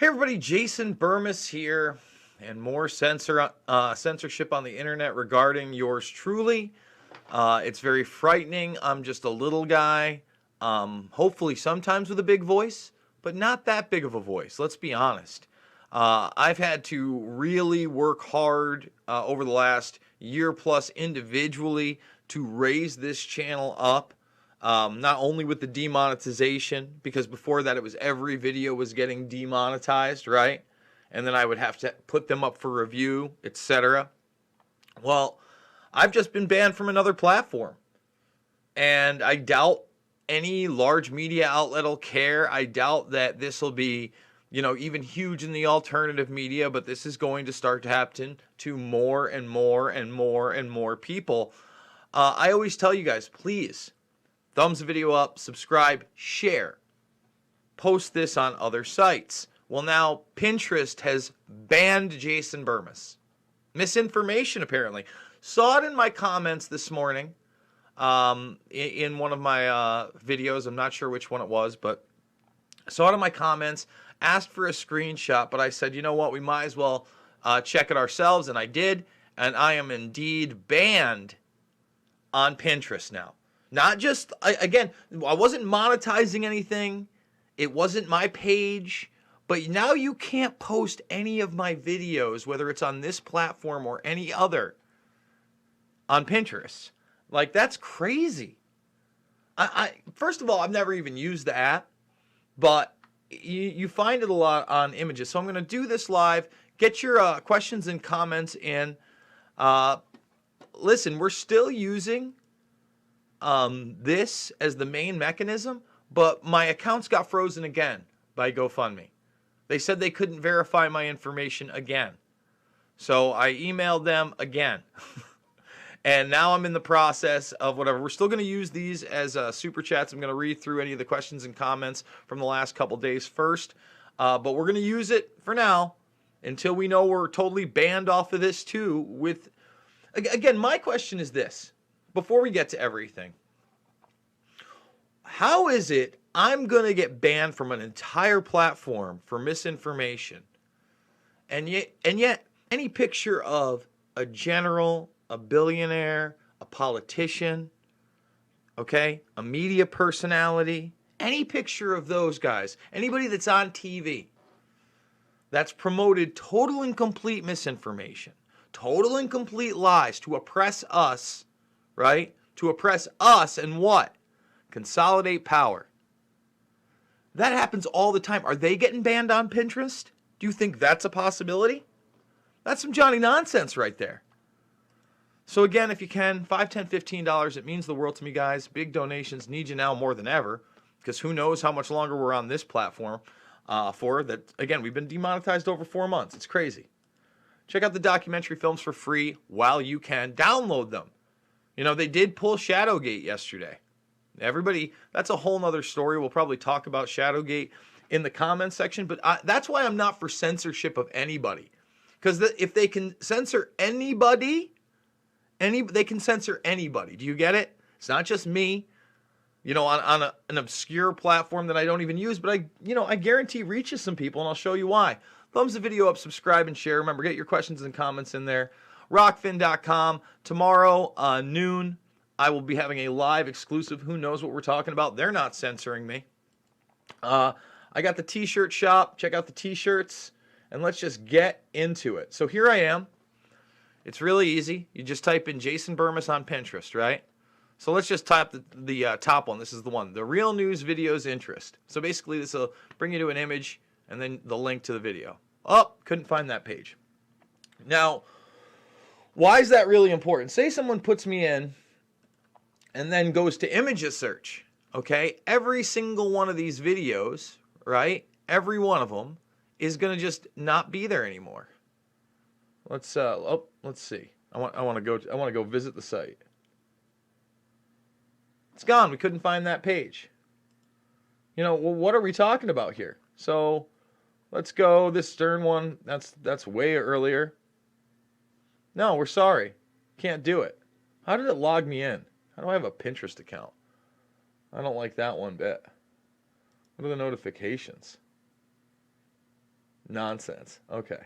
Hey everybody, Jason Burmis here, and more censorship on the internet regarding yours truly. It's very frightening. I'm just a little guy, hopefully sometimes with a big voice, but not that big of a voice, let's be honest. I've had to really work hard over the last year plus individually to raise this channel up. Not only with the demonetization, because before that it was every video was getting demonetized, right? And then I would have to put them up for review, etc. Well, I've just been banned from another platform. And I doubt any large media outlet will care. I doubt that this will be, even huge in the alternative media, but this is going to start to happen to more and more and more and more people. I always tell you guys, please, thumbs the video up, subscribe, share. Post this on other sites. Well, now Pinterest has banned Jason Burmis. Misinformation, apparently. Saw it in my comments this morning in one of my videos. I'm not sure which one it was, but I saw it in my comments, asked for a screenshot, but I said, you know what, we might as well check it ourselves, and I did, and I am indeed banned on Pinterest now. Not just, again, I wasn't monetizing anything. It wasn't my page. But now you can't post any of my videos, whether it's on this platform or any other, on Pinterest. Like, that's crazy. First of all, I've never even used the app. But you find it a lot on images. So I'm going to do this live. Get your questions and comments in. Listen, we're still using this as the main mechanism, but my accounts got frozen again by GoFundMe. They said they couldn't verify my information again. So I emailed them again. And now I'm in the process of whatever. We're still going to use these as super chats. I'm going to read through any of the questions and comments from the last couple days first. But we're going to use it for now until we know we're totally banned off of this too. Again, my question is this. Before we get to everything, how is it I'm going to get banned from an entire platform for misinformation, and yet any picture of a general, a billionaire, a politician, okay, a media personality, any picture of those guys, anybody that's on TV, that's promoted total and complete misinformation, total and complete lies to oppress us, right? To oppress us and what? Consolidate power. That happens all the time. Are they getting banned on Pinterest? Do you think that's a possibility? That's some Johnny nonsense right there. So again, if you can, $5, $10, $15, it means the world to me, guys. Big donations, need you now more than ever, because who knows how much longer we're on this platform for. That, again, we've been demonetized over 4 months. It's crazy. Check out the documentary films for free while you can. Download them. They did pull Shadowgate yesterday. Everybody, that's a whole nother story. We'll probably talk about Shadowgate in the comments section, but that's why I'm not for censorship of anybody. Because if they can censor anybody, they can censor anybody. Do you get it? It's not just me, on an obscure platform that I don't even use, but I guarantee reaches some people, and I'll show you why. Thumbs the video up, subscribe, and share. Remember, get your questions and comments in there. Rockfin.com. Tomorrow, noon, I will be having a live exclusive. Who knows what we're talking about? They're not censoring me. I got the t-shirt shop. Check out the t-shirts, and let's just get into it. So here I am. It's really easy. You just type in Jason Burmis on Pinterest, right? So let's just type the top one. This is the one. The Real News Videos Interest. So basically, this will bring you to an image and then the link to the video. Oh, couldn't find that page. Now, why is that really important? Say someone puts me in and then goes to images search, okay? Every single one of these videos, right? Every one of them is going to just not be there anymore. Let's see. I want to go visit the site. It's gone. We couldn't find that page. Well, what are we talking about here? So, let's go this Stern one. That's way earlier. No, we're sorry. Can't do it. How did it log me in? How do I have a Pinterest account? I don't like that one bit. What are the notifications? Nonsense. Okay.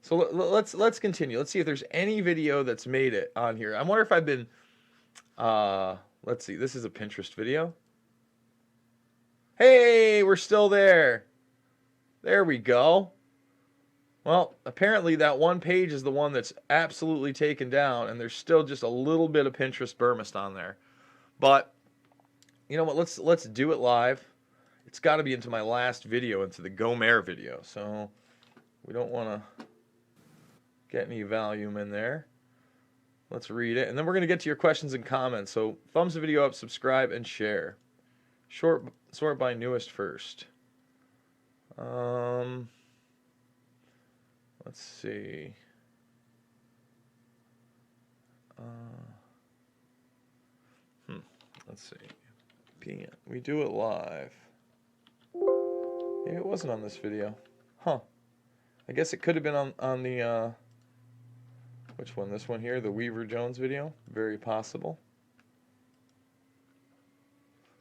So let's continue. Let's see if there's any video that's made it on here. I wonder if I've been let's see. This is a Pinterest video. Hey, we're still there. There we go. Well, apparently that one page is the one that's absolutely taken down, and there's still just a little bit of Pinterest Burmist on there. But you know what? Let's do it live. It's got to be into my last video, into the Gomer video. So we don't want to get any volume in there. Let's read it, and then we're going to get to your questions and comments. So thumbs the video up, subscribe, and share. Sort by newest first. Let's see. Let's see. We do it live. Maybe it wasn't on this video. Huh. I guess it could have been on the, which one? This one here? The Weaver Jones video? Very possible.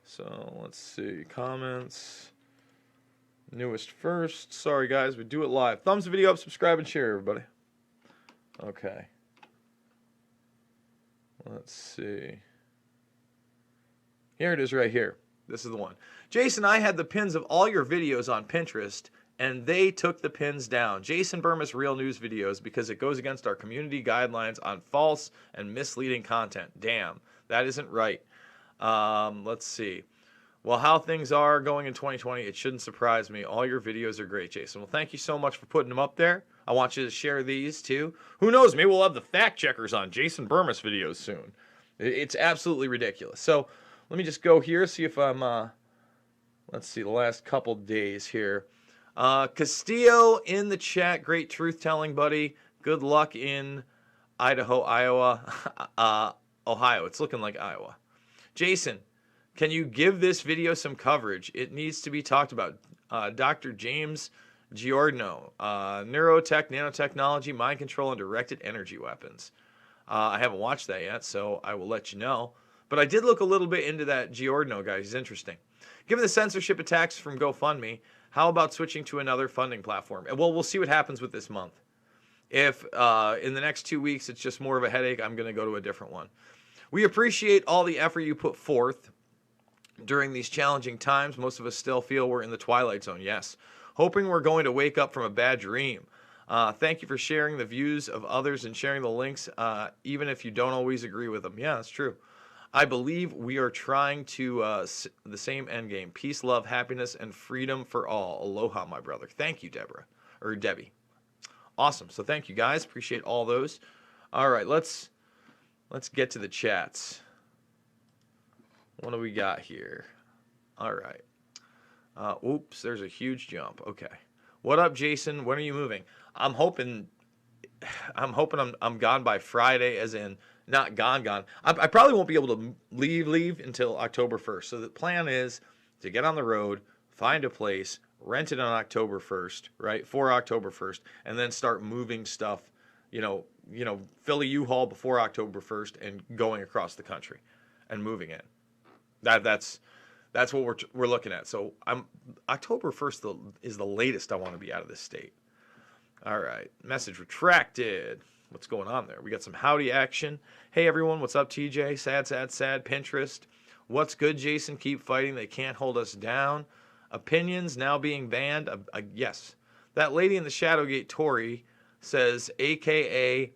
So, let's see. Comments. Newest first. Sorry, guys. We do it live. Thumbs the video up, subscribe, and share, everybody. Okay. Let's see. Here it is right here. This is the one. Jason, I had the pins of all your videos on Pinterest, and they took the pins down. Jason Burmis Real News Videos, because it goes against our community guidelines on false and misleading content. Damn, that isn't right. Let's see. Well, how things are going in 2020, it shouldn't surprise me. All your videos are great, Jason. Well, thank you so much for putting them up there. I want you to share these, too. Who knows? Maybe we'll have the fact checkers on Jason Burmis videos soon. It's absolutely ridiculous. So let me just go here, see if I'm, let's see, the last couple days here. Castillo in the chat. Great truth-telling, buddy. Good luck in Idaho, Iowa, Ohio. It's looking like Iowa. Jason, can you give this video some coverage? It needs to be talked about. Dr. James Giordano, neurotech, nanotechnology, mind control, and directed energy weapons. I haven't watched that yet, so I will let you know. But I did look a little bit into that Giordano guy. He's interesting. Given the censorship attacks from GoFundMe, how about switching to another funding platform? Well, we'll see what happens with this month. If in the next 2 weeks it's just more of a headache, I'm going to go to a different one. We appreciate all the effort you put forth during these challenging times. Most of us still feel we're in the twilight zone. Yes. Hoping we're going to wake up from a bad dream. Thank you for sharing the views of others and sharing the links, even if you don't always agree with them. Yeah, that's true. I believe we are trying to the same end game. Peace, love, happiness, and freedom for all. Aloha, my brother. Thank you, Debbie. Awesome. So thank you, guys. Appreciate all those. All right, let's get to the chats. What do we got here? All right. Oops, there's a huge jump. Okay. What up, Jason? When are you moving? I'm hoping I'm gone by Friday, as in not gone. I probably won't be able to leave until October 1st. So the plan is to get on the road, find a place, rent it on October 1st, right? For October 1st, and then start moving stuff, fill a U-Haul before October 1st and going across the country and moving it. That's what we're looking at. So October 1st is the latest I want to be out of this state. All right. Message retracted. What's going on there? We got some howdy action. Hey, everyone. What's up, TJ? Sad. Pinterest. What's good, Jason? Keep fighting. They can't hold us down. Opinions now being banned. Yes. That lady in the Shadowgate, Tori, says, a.k.a.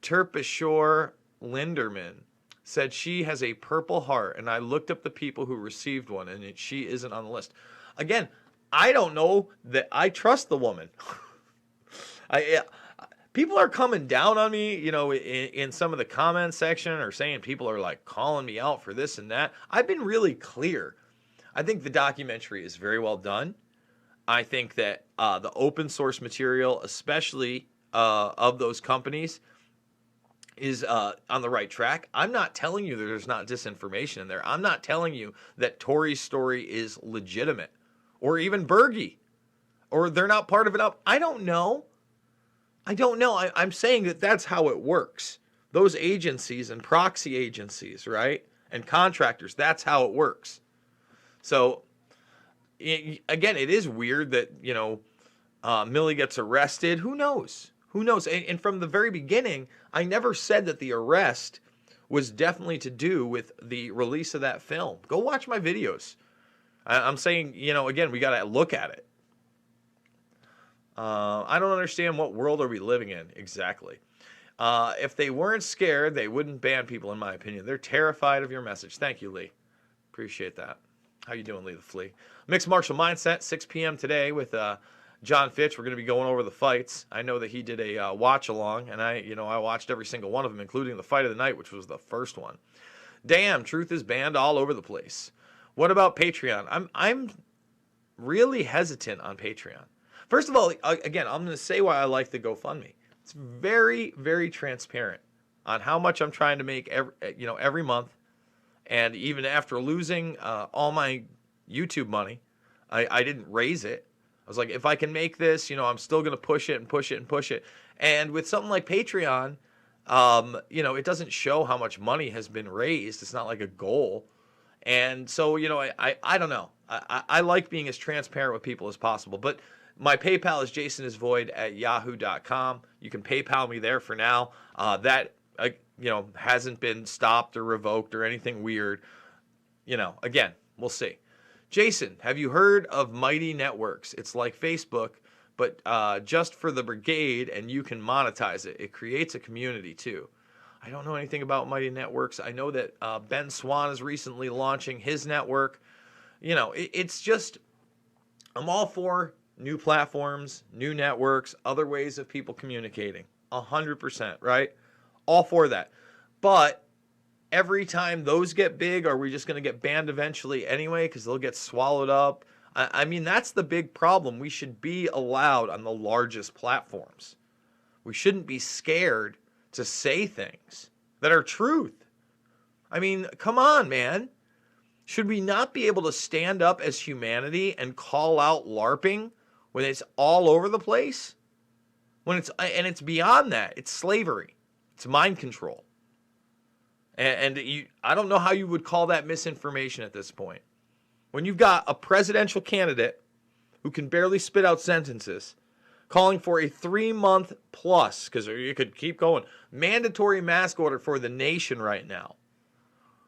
Terpishore Linderman, said she has a Purple Heart, and I looked up the people who received one, and she isn't on the list. Again, I don't know that I trust the woman. People are coming down on me, in some of the comment section, or saying people are like calling me out for this and that. I've been really clear. I think the documentary is very well done. I think that the open source material, especially of those companies, is on the right track. I'm not telling you that there's not disinformation in there. I'm not telling you that Tori's story is legitimate, or even Berge, or they're not part of it up. I don't know. I'm saying that that's how it works. Those agencies and proxy agencies, right? And contractors, that's how it works. So, again, it is weird that, Millie gets arrested. Who knows? Who knows? And from the very beginning, I never said that the arrest was definitely to do with the release of that film. Go watch my videos. I'm saying, again, we got to look at it. I don't understand, what world are we living in exactly. If they weren't scared, they wouldn't ban people, in my opinion. They're terrified of your message. Thank you, Lee. Appreciate that. How you doing, Lee the Flea? Mixed Martial Mindset, 6 p.m. today with John Fitch. We're going to be going over the fights. I know that he did a watch along, and I watched every single one of them, including the fight of the night, which was the first one. Damn, truth is banned all over the place. What about Patreon? I'm really hesitant on Patreon. First of all, again, I'm going to say why I like the GoFundMe. It's very, very transparent on how much I'm trying to make every month. And even after losing all my YouTube money, I didn't raise it. I was like, if I can make this, I'm still going to push it and push it and push it. And with something like Patreon, it doesn't show how much money has been raised. It's not like a goal. And so, I don't know. I like being as transparent with people as possible. But my PayPal is jasonisvoid@yahoo.com. You can PayPal me there for now. That hasn't been stopped or revoked or anything weird. Again, we'll see. Jason, have you heard of Mighty Networks? It's like Facebook, but just for the brigade, and you can monetize it. It creates a community too. I don't know anything about Mighty Networks. I know that Ben Swan is recently launching his network. It's just, I'm all for new platforms, new networks, other ways of people communicating. 100%, right? All for that. But every time those get big, are we just going to get banned eventually anyway because they'll get swallowed up? I mean, that's the big problem. We should be allowed on the largest platforms. We shouldn't be scared to say things that are truth. I mean, come on, man. Should we not be able to stand up as humanity and call out LARPing when it's all over the place? And it's beyond that. It's slavery. It's mind control. And I don't know how you would call that misinformation at this point. When you've got a presidential candidate who can barely spit out sentences, calling for a 3-month plus, because you could keep going, mandatory mask order for the nation right now,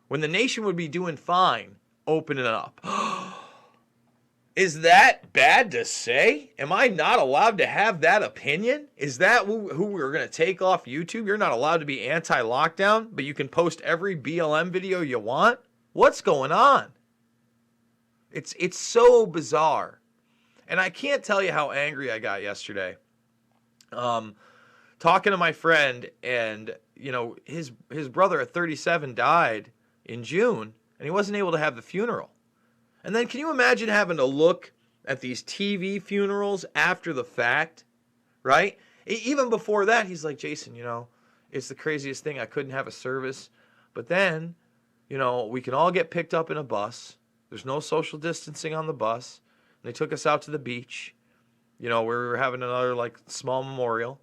when the nation would be doing fine, opening up. Is that bad to say? Am I not allowed to have that opinion? Is that who we're going to take off YouTube? You're not allowed to be anti-lockdown, but you can post every BLM video you want? What's going on? It's so bizarre. And I can't tell you how angry I got yesterday. Talking to my friend, and his brother at 37 died in June, and he wasn't able to have the funeral. And then can you imagine having to look at these TV funerals after the fact, right? Even before that, he's like, Jason, it's the craziest thing. I couldn't have a service. But then, we can all get picked up in a bus. There's no social distancing on the bus. And they took us out to the beach. We were having another small memorial.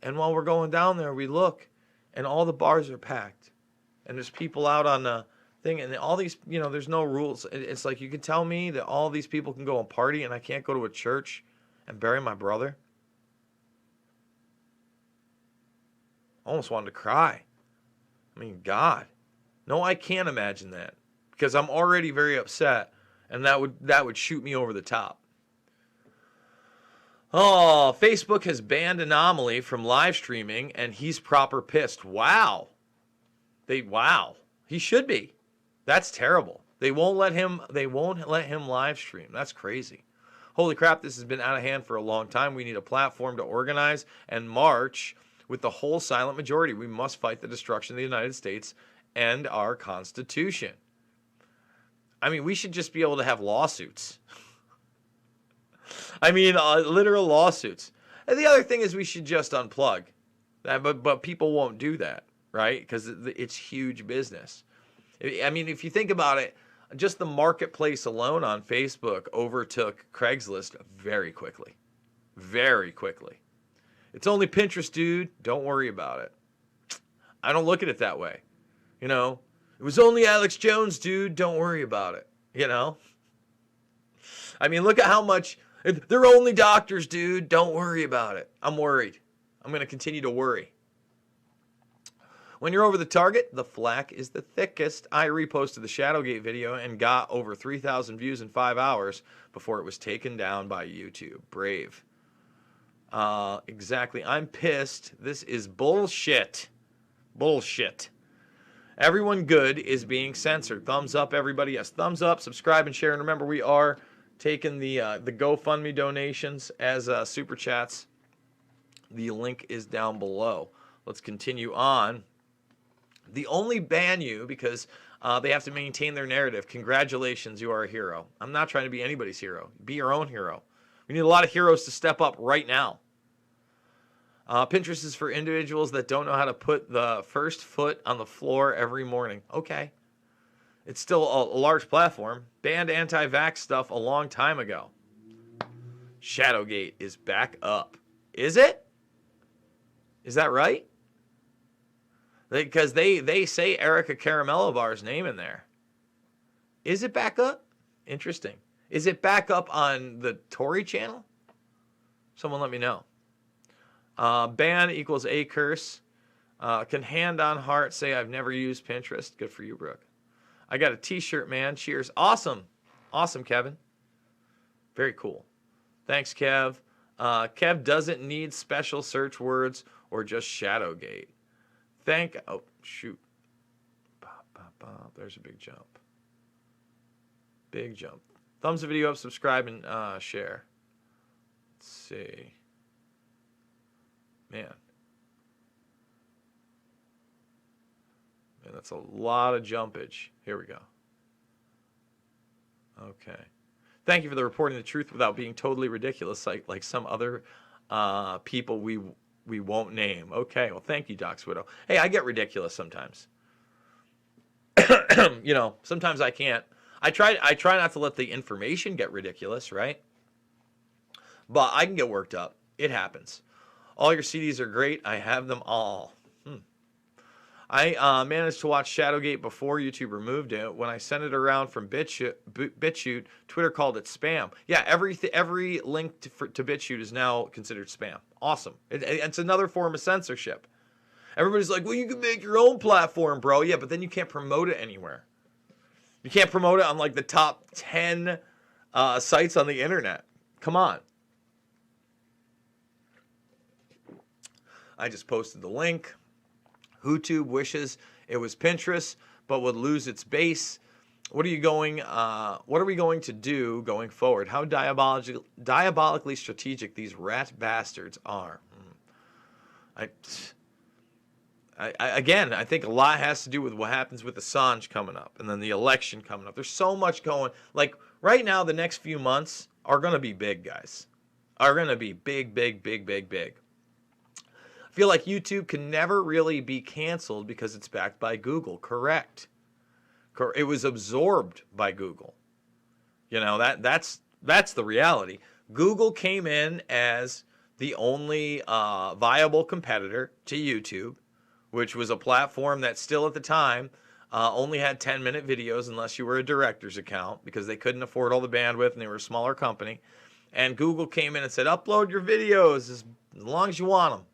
And while we're going down there, we look, and all the bars are packed. And there's people out on the thing, and all these, there's no rules. It's like, you can tell me that all these people can go and party and I can't go to a church and bury my brother? I almost wanted to cry. I mean, God. No, I can't imagine that, because I'm already very upset, and that would shoot me over the top. Oh, Facebook has banned Anomaly from live streaming, and he's proper pissed. Wow. He should be. That's terrible. They won't let him live stream. That's crazy. Holy crap, this has been out of hand for a long time. We need a platform to organize and march with the whole silent majority. We must fight the destruction of the United States and our Constitution. I mean, we should just be able to have lawsuits. I mean, literal lawsuits. And the other thing is, we should just unplug. But people won't do that, right? Because it's huge business. I mean, if you think about it, just the marketplace alone on Facebook overtook Craigslist very quickly. Very quickly. It's only Pinterest, dude. Don't worry about it. I don't look at it that way. It was only Alex Jones, dude. Don't worry about it. I mean, look at how much They're only doctors, dude. Don't worry about it. I'm worried. I'm going to continue to worry. When you're over the target, the flack is the thickest. I reposted the Shadowgate video and got over 3,000 views in 5 hours before it was taken down by YouTube. Brave. Exactly. I'm pissed. This is bullshit. Bullshit. Everyone good is being censored. Thumbs up, everybody. Yes, thumbs up, subscribe, and share. And remember, we are taking the GoFundMe donations as super chats. The link is down below. Let's continue on. The only ban you because they have to maintain their narrative. Congratulations, you are a hero. I'm not trying to be anybody's hero. Be your own hero. We need a lot of heroes to step up right now. Pinterest is for individuals that don't know how to put the first foot on the floor every morning. Okay. It's still a large platform. Banned anti-vax stuff a long time ago. Shadowgate is back up. Is it? Is that right? Because they say Erica Caramello-Bar's name in there. Is it back up? Interesting. Is it back up on the Tory channel? Someone let me know. Ban equals a curse. Can hand on heart say I've never used Pinterest. Good for you, Brooke. I got a t-shirt, man. Cheers. Awesome. Awesome, Kevin. Very cool. Thanks, Kev. Kev doesn't need special search words or just Shadowgate. Oh, shoot. There's a big jump. Big jump. Thumbs the video up, subscribe, and share. Let's see. Man, that's a lot of jumpage. Here we go. Okay. Thank you for the reporting the truth without being totally ridiculous like some other people we won't name. Okay, well, thank you, Doc's Widow. Hey, I get ridiculous sometimes. Sometimes I can't. I try not to let the information get ridiculous, right? But I can get worked up. It happens. All your CDs are great. I have them all. I managed to watch Shadowgate before YouTube removed it. When I sent it around from BitChute, Twitter called it spam. Yeah, every link to BitChute is now considered spam. Awesome. It's another form of censorship. Everybody's like, well, you can make your own platform, bro. Yeah, but then you can't promote it anywhere. You can't promote it on like the top 10 sites on the internet. Come on. I just posted the link. YouTube wishes it was Pinterest, but would lose its base. What are we going to do going forward? How diabolically strategic these rat bastards are. I think a lot has to do with what happens with Assange coming up and then the election coming up. There's so much going. Like right now, the next few months are going to be big, guys. Are going to be big, big, big, big, big. I feel like YouTube can never really be canceled because it's backed by Google. Correct. It was absorbed by Google. That's the reality. Google came in as the only viable competitor to YouTube, which was a platform that still at the time only had 10-minute videos unless you were a director's account because they couldn't afford all the bandwidth and they were a smaller company. And Google came in and said, upload your videos as long as you want them.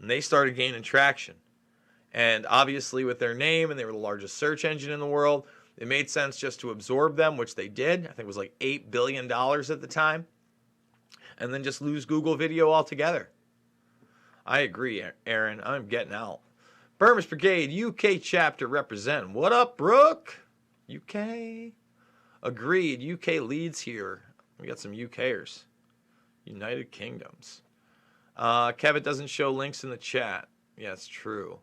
And they started gaining traction. And obviously with their name, and they were the largest search engine in the world, it made sense just to absorb them, which they did. I think it was like $8 billion at the time. And then just lose Google Video altogether. I agree, Aaron. I'm getting out. Burmese Brigade, UK chapter represent. What up, Brooke? UK? Agreed. UK leads here. We got some UKers. United Kingdoms. Kevin doesn't show links in the chat. Yeah, it's true.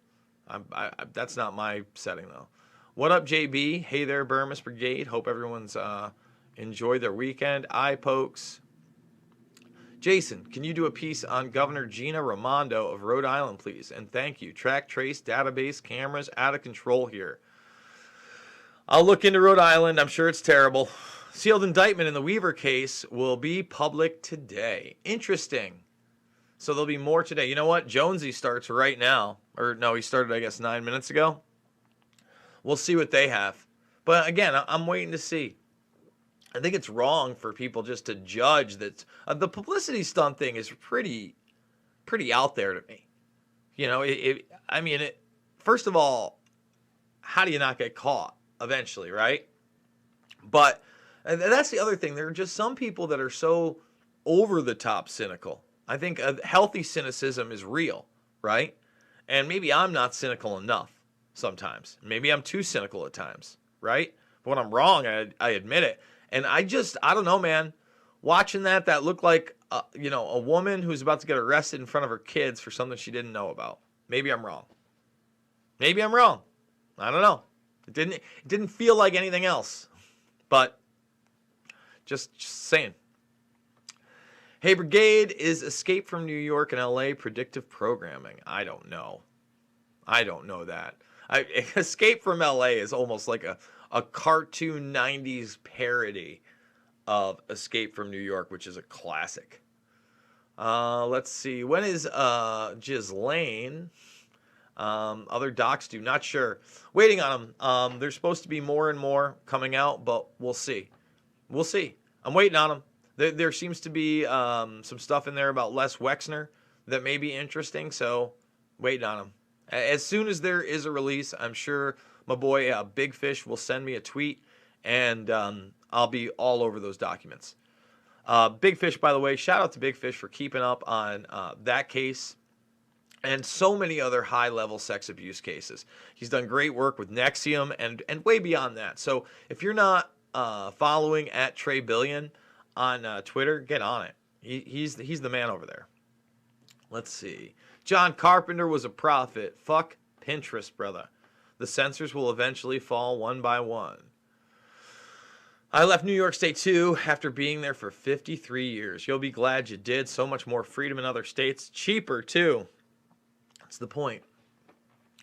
That's not my setting, though. What up, JB? Hey there, Burmese Brigade. Hope everyone's enjoyed their weekend. Eye pokes. Jason, can you do a piece on Governor Gina Raimondo of Rhode Island, please? And thank you. Track, trace, database, cameras, out of control here. I'll look into Rhode Island. I'm sure it's terrible. Sealed indictment in the Weaver case will be public today. Interesting. So there'll be more today. You know what? Jonesy starts right now. Or no, he started, I guess, 9 minutes ago. We'll see what they have. But again, I'm waiting to see. I think it's wrong for people just to judge that. The publicity stunt thing is pretty out there to me. You know, I mean, first of all, how do you not get caught eventually, right? But that's the other thing. There are just some people that are so over the top cynical. I think a healthy cynicism is real, right? And maybe I'm not cynical enough sometimes. Maybe I'm too cynical at times, right? But when I'm wrong, I admit it. And I don't know, man. Watching that looked like, a woman who's about to get arrested in front of her kids for something she didn't know about. Maybe I'm wrong. Maybe I'm wrong. I don't know. It didn't feel like anything else. But just saying. Hey, Brigade, is Escape from New York and LA predictive programming? I don't know. I don't know that. Escape from LA is almost like a cartoon 90s parody of Escape from New York, which is a classic. Let's see. When is Ghislaine? Other docs do. Not sure. Waiting on them. There's supposed to be more and more coming out, but we'll see. We'll see. I'm waiting on them. There seems to be some stuff in there about Les Wexner that may be interesting, so waiting on them. As soon as there is a release, I'm sure my boy Big Fish will send me a tweet, and I'll be all over those documents. Big Fish, by the way, shout out to Big Fish for keeping up on that case and so many other high-level sex abuse cases. He's done great work with NXIVM and way beyond that. So if you're not following at Trey Billion on Twitter, get on it. He's the man over there. Let's see. John Carpenter was a prophet. Fuck Pinterest, brother. The censors will eventually fall one by one. I left New York State too after being there for 53 years. You'll be glad you did. So much more freedom in other states. Cheaper too. That's the point.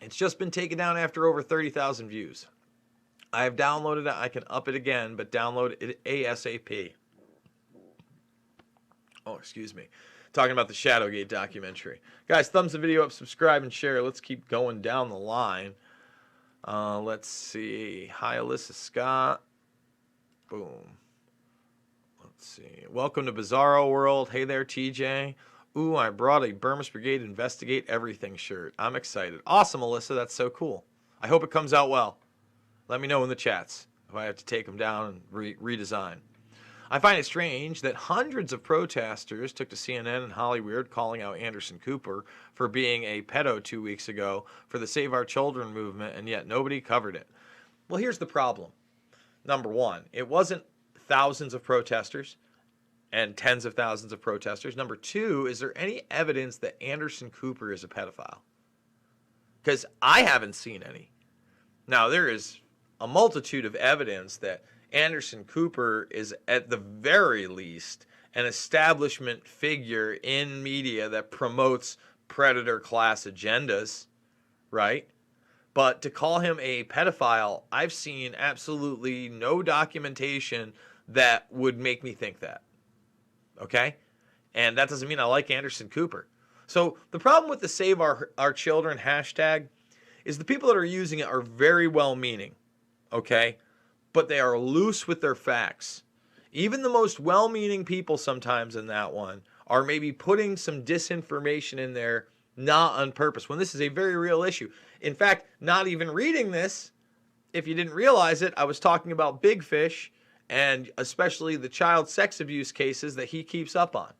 It's just been taken down after over 30,000 views. I have downloaded it. I can up it again, but download it ASAP. Oh, excuse me. Talking about the Shadowgate documentary. Guys, thumbs the video up, subscribe, and share. Let's keep going down the line. Let's see. Hi, Alyssa Scott. Boom. Let's see. Welcome to Bizarro World. Hey there, TJ. Ooh, I brought a Burmese Brigade Investigate Everything shirt. I'm excited. Awesome, Alyssa. That's so cool. I hope it comes out well. Let me know in the chats if I have to take them down and redesign. I find it strange that hundreds of protesters took to CNN and Hollywood calling out Anderson Cooper for being a pedo 2 weeks ago for the Save Our Children movement, and yet nobody covered it. Well, here's the problem. Number one, it wasn't thousands of protesters and tens of thousands of protesters. Number two, is there any evidence that Anderson Cooper is a pedophile? Because I haven't seen any. Now, there is a multitude of evidence that Anderson Cooper is, at the very least, an establishment figure in media that promotes predator class agendas, right? But to call him a pedophile, I've seen absolutely no documentation that would make me think that. Okay? And that doesn't mean I like Anderson Cooper. So the problem with the Save Our Children hashtag is the people that are using it are very well-meaning, okay? But they are loose with their facts. Even the most well-meaning people sometimes in that one are maybe putting some disinformation in there, not on purpose, when this is a very real issue. In fact, not even reading this, if you didn't realize it, I was talking about Big Fish and especially the child sex abuse cases that he keeps up on,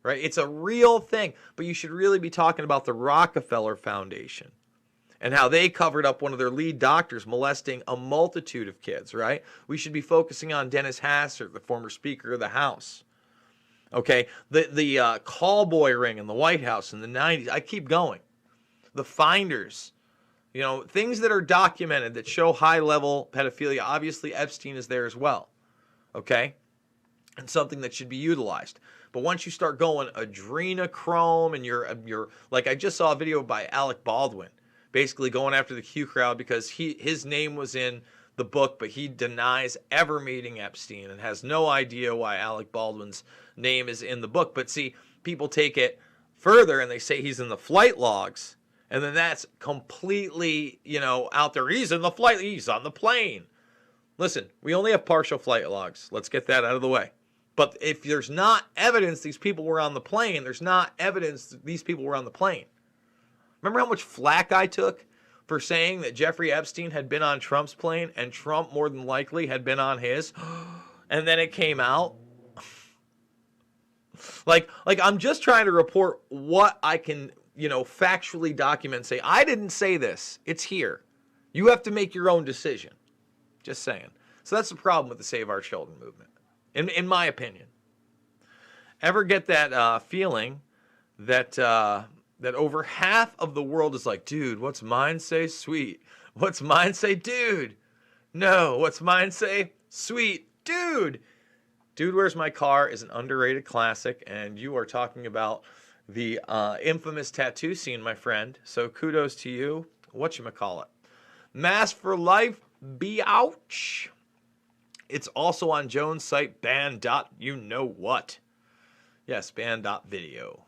right? It's a real thing, but you should really be talking about the Rockefeller Foundation and how they covered up one of their lead doctors molesting a multitude of kids, right? We should be focusing on Dennis Hastert, the former Speaker of the House. Okay, the call boy ring in the White House in the 90s. I keep going. The finders, things that are documented that show high-level pedophilia. Obviously, Epstein is there as well, okay? And something that should be utilized. But once you start going adrenochrome and you're like, I just saw a video by Alec Baldwin, basically going after the Q crowd because his name was in the book, but he denies ever meeting Epstein and has no idea why Alec Baldwin's name is in the book. But see, people take it further and they say he's in the flight logs, and then that's completely, out there. He's in the flight, he's on the plane. Listen, we only have partial flight logs. Let's get that out of the way. But if there's not evidence these people were on the plane, there's not evidence that these people were on the plane. Remember how much flack I took for saying that Jeffrey Epstein had been on Trump's plane and Trump more than likely had been on his? And then it came out. Like I'm just trying to report what I can, factually document. Say, I didn't say this. It's here. You have to make your own decision. Just saying. So that's the problem with the Save Our Children movement, in my opinion. Ever get that feeling that that over half of the world is like, dude, what's mine say? Sweet. What's mine say? Dude. No. What's mine say? Sweet. Dude. Dude, Where's My Car is an underrated classic, and you are talking about the infamous tattoo scene, my friend. So kudos to you. Whatchamacallit. Mask for Life, Ouch. It's also on Jones' site, band.you-know-what. Yes, band.video.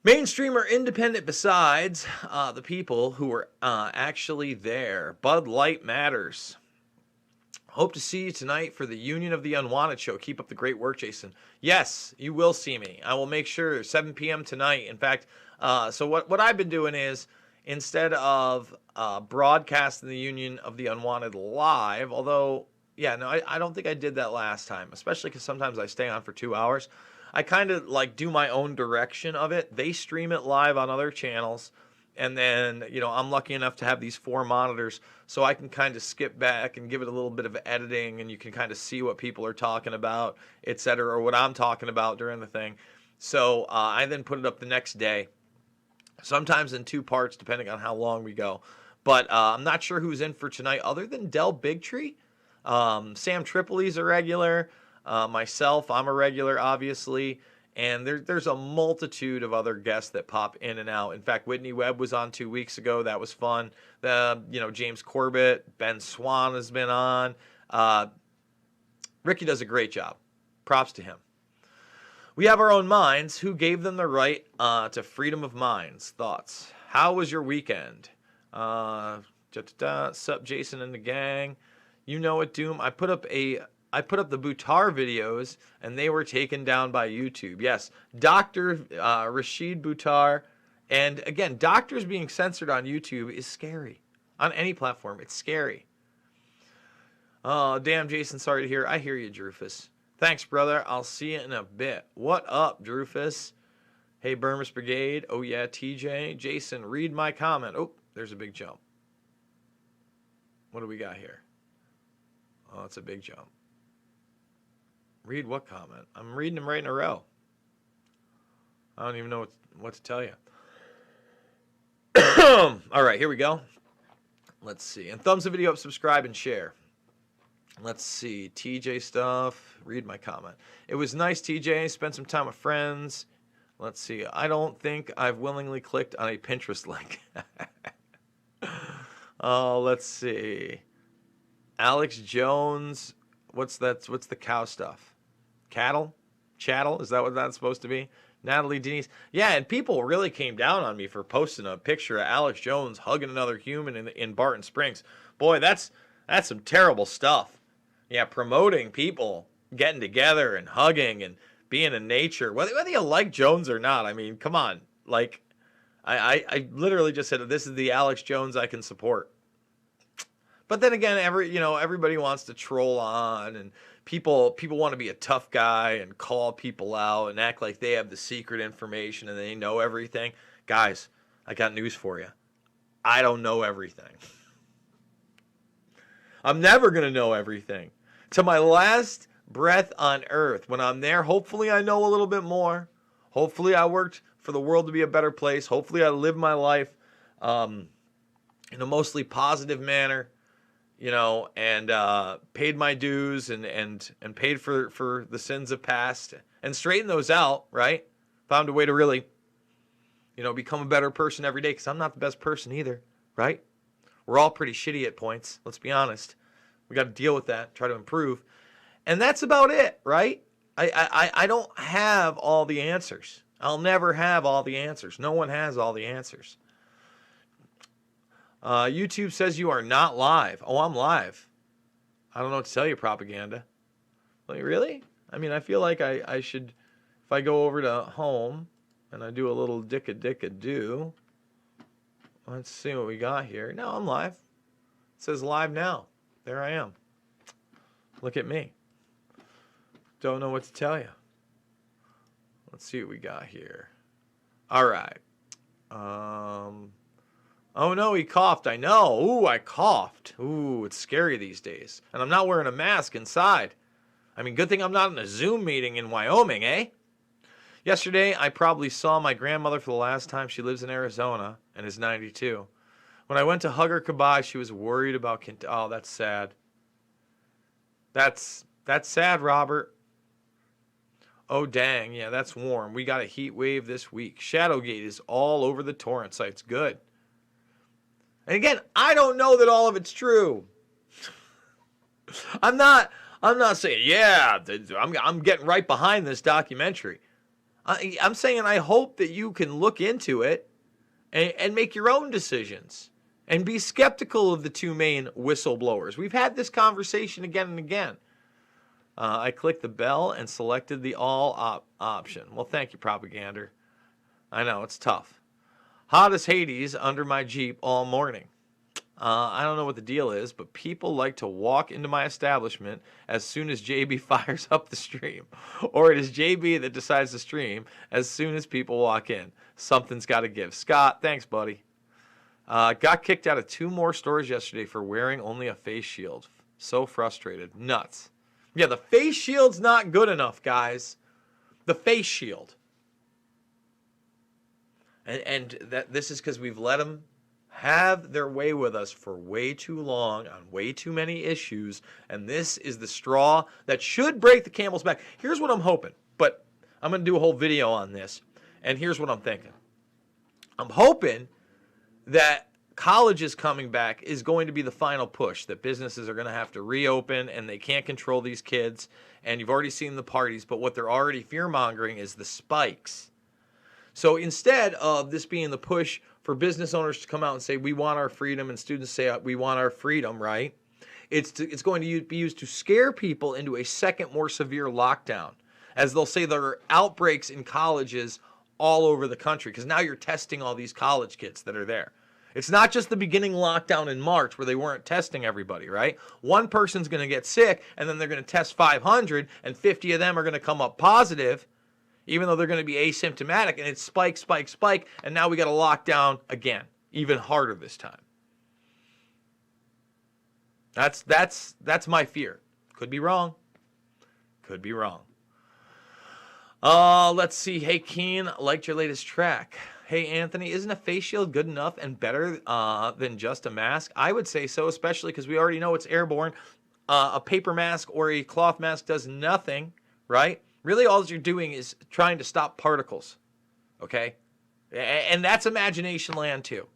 Mainstream or independent besides the people who were actually there. Bud Light matters. Hope to see you tonight for the Union of the Unwanted show. Keep up the great work, Jason. Yes, you will see me. I will make sure 7 p.m. tonight. In fact, so what I've been doing is, instead of broadcasting the Union of the Unwanted live, although, yeah, no, I don't think I did that last time, especially because sometimes I stay on for 2 hours. I kind of like do my own direction of it. They stream it live on other channels. And then, I'm lucky enough to have these 4 monitors, so I can kind of skip back and give it a little bit of editing, and you can kind of see what people are talking about, etc., or what I'm talking about during the thing. So I then put it up the next day, sometimes in 2 parts, depending on how long we go. But I'm not sure who's in for tonight other than Del Bigtree. Sam Tripoli's a regular. Myself, I'm a regular, obviously. And there's a multitude of other guests that pop in and out. In fact, Whitney Webb was on 2 weeks ago. That was fun. James Corbett, Ben Swan has been on. Ricky does a great job. Props to him. We have our own minds. Who gave them the right to freedom of minds? Thoughts? How was your weekend? Sup, Jason and the gang. You know it, Doom. I put up the Buttar videos, and they were taken down by YouTube. Yes, Dr. Rashid Buttar. And again, doctors being censored on YouTube is scary. On any platform, it's scary. Oh, damn, Jason, sorry to hear. I hear you, Drufus. Thanks, brother. I'll see you in a bit. What up, Drufus? Hey, Burmese Brigade. Oh, yeah, TJ. Jason, read my comment. Oh, there's a big jump. What do we got here? Oh, it's a big jump. Read what comment? I'm reading them right in a row. I don't even know what to tell you. All right, here we go. Let's see. And thumbs the video up, subscribe, and share. Let's see. TJ stuff. Read my comment. It was nice, TJ. Spent some time with friends. Let's see. I don't think I've willingly clicked on a Pinterest link. Oh, let's see. Alex Jones. What's that? What's the cow stuff? Cattle? Chattel? Is that what that's supposed to be? Natalie Denise. Yeah, and people really came down on me for posting a picture of Alex Jones hugging another human in Barton Springs. Boy, that's some terrible stuff. Yeah, promoting people getting together and hugging and being in nature. Whether you like Jones or not, I mean, come on. Like, I literally just said, this is the Alex Jones I can support. But then again, everybody wants to troll on, and people want to be a tough guy and call people out and act like they have the secret information and they know everything. Guys, I got news for you. I don't know everything. I'm never going to know everything. To my last breath on earth, when I'm there, hopefully I know a little bit more. Hopefully I worked for the world to be a better place. Hopefully I lived my life in a mostly positive manner. And paid my dues and paid for the sins of past and straightened those out, right? Found a way to really, become a better person every day, because I'm not the best person either, right? We're all pretty shitty at points, let's be honest. We got to deal with that, try to improve. And that's about it, right? I don't have all the answers. I'll never have all the answers. No one has all the answers. YouTube says you are not live. Oh, I'm live. I don't know what to tell you, propaganda. Like, really? I mean, I feel like I should, if I go over to home and I do a little dicka-dicka-do, let's see what we got here. No, I'm live. It says live now. There I am. Look at me. Don't know what to tell you. Let's see what we got here. All right. Oh no, he coughed. I know. Ooh, I coughed. Ooh, it's scary these days. And I'm not wearing a mask inside. I mean, good thing I'm not in a Zoom meeting in Wyoming, eh? Yesterday, I probably saw my grandmother for the last time. She lives in Arizona and is 92. When I went to hug her goodbye, she was worried about oh, that's sad. That's sad, Robert. Oh, dang. Yeah, that's warm. We got a heat wave this week. Shadowgate is all over the torrent sites. Good. And again, I don't know that all of it's true. I'm not saying, yeah, I'm getting right behind this documentary. I'm saying I hope that you can look into it and make your own decisions and be skeptical of the two main whistleblowers. We've had this conversation again and again. I clicked the bell and selected the all option. Well, thank you, propaganda. I know, it's tough. Hot as Hades under my Jeep all morning. I don't know what the deal is, but people like to walk into my establishment as soon as JB fires up the stream. Or it is JB that decides to stream as soon as people walk in. Something's got to give. Scott, thanks, buddy. Got kicked out of 2 more stores yesterday for wearing only a face shield. So frustrated. Nuts. Yeah, the face shield's not good enough, guys. The face shield. And that this is because we've let them have their way with us for way too long on way too many issues. And this is the straw that should break the camel's back. Here's what I'm hoping. But I'm going to do a whole video on this. And here's what I'm thinking. I'm hoping that colleges coming back is going to be the final push, that businesses are going to have to reopen and they can't control these kids. And you've already seen the parties, but what they're already fear-mongering is the spikes. So instead of this being the push for business owners to come out and say, we want our freedom, and students say, we want our freedom, right? It's going to be used to scare people into a second, more severe lockdown. As they'll say, there are outbreaks in colleges all over the country, because now you're testing all these college kids that are there. It's not just the beginning lockdown in March where they weren't testing everybody, right? One person's going to get sick, and then they're going to test 500, and 50 of them are going to come up positive, even though they're going to be asymptomatic, and it's spike, spike, spike, and now we got to lock down again, even harder this time. That's my fear. Could be wrong. Could be wrong. Let's see. Hey, Keen, liked your latest track. Hey, Anthony, isn't a face shield good enough and better than just a mask? I would say so, especially because we already know it's airborne. A paper mask or a cloth mask does nothing, right? Really, all you're doing is trying to stop particles, okay? And that's imagination land, too.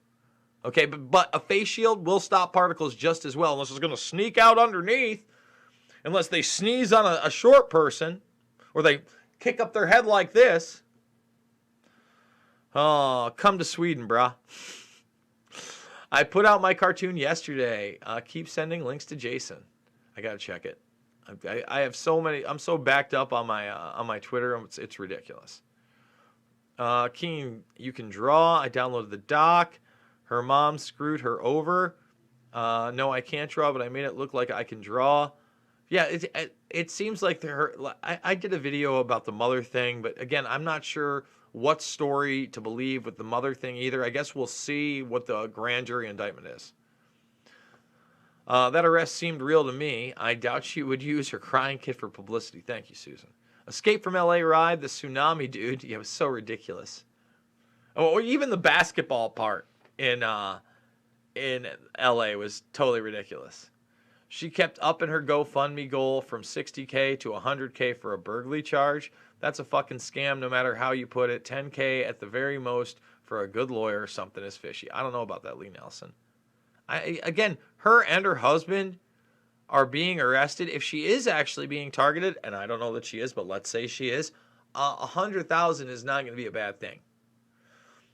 Okay, but a face shield will stop particles just as well, unless it's going to sneak out underneath, unless they sneeze on a short person, or they kick up their head like this. Oh, come to Sweden, brah. I put out my cartoon yesterday. Keep sending links to Jason. I got to check it. I have so many. I'm so backed up on my Twitter. It's ridiculous. Keen, you can draw. I downloaded the doc. Her mom screwed her over. No, I can't draw, but I made it look like I can draw. Yeah, it seems like I did a video about the mother thing, but again, I'm not sure what story to believe with the mother thing either. I guess we'll see what the grand jury indictment is. That arrest seemed real to me. I doubt she would use her crying kid for publicity. Thank you, Susan. Escape from LA ride, the tsunami dude. Yeah, it was so ridiculous. Oh, or even the basketball part in LA was totally ridiculous. She kept upping her GoFundMe goal from $60K to $100K for a burglary charge. That's a fucking scam no matter how you put it. $10K at the very most for a good lawyer. Something is fishy. I don't know about that, Lee Nelson. Again, her and her husband are being arrested. If she is actually being targeted, and I don't know that she is, but let's say she is, 100,000 is not going to be a bad thing.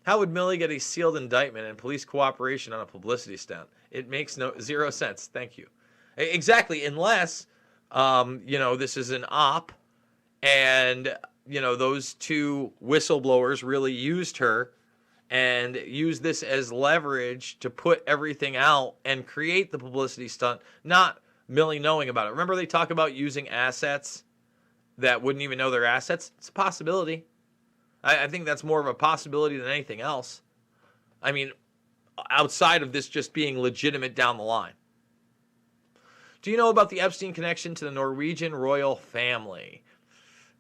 How would Millie get a sealed indictment and police cooperation on a publicity stunt? It makes zero sense. Thank you. Exactly, unless, this is an op, and, those two whistleblowers really used her and used this as leverage to put everything out and create the publicity stunt, not Millie knowing about it. Remember they talk about using assets that wouldn't even know they're assets? It's a possibility. I think that's more of a possibility than anything else. I mean, outside of this just being legitimate down the line. Do you know about the Epstein connection to the Norwegian royal family?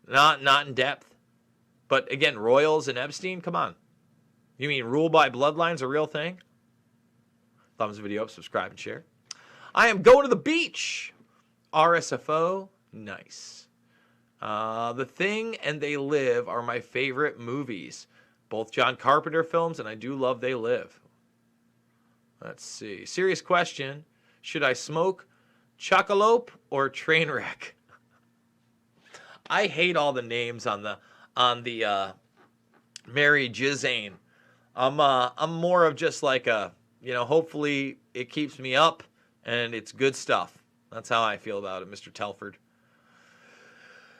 Not in depth. But again, royals and Epstein, come on. You mean rule by bloodline's a real thing? Thumbs the video up, subscribe, and share. I am going to the beach. RSFO, nice. The Thing and They Live are my favorite movies. Both John Carpenter films, and I do love They Live. Let's see. Serious question. Should I smoke Chocolope or Trainwreck? I hate all the names on the Mary Jizane. I'm more of just like a, hopefully it keeps me up and it's good stuff. That's how I feel about it, Mr. Telford.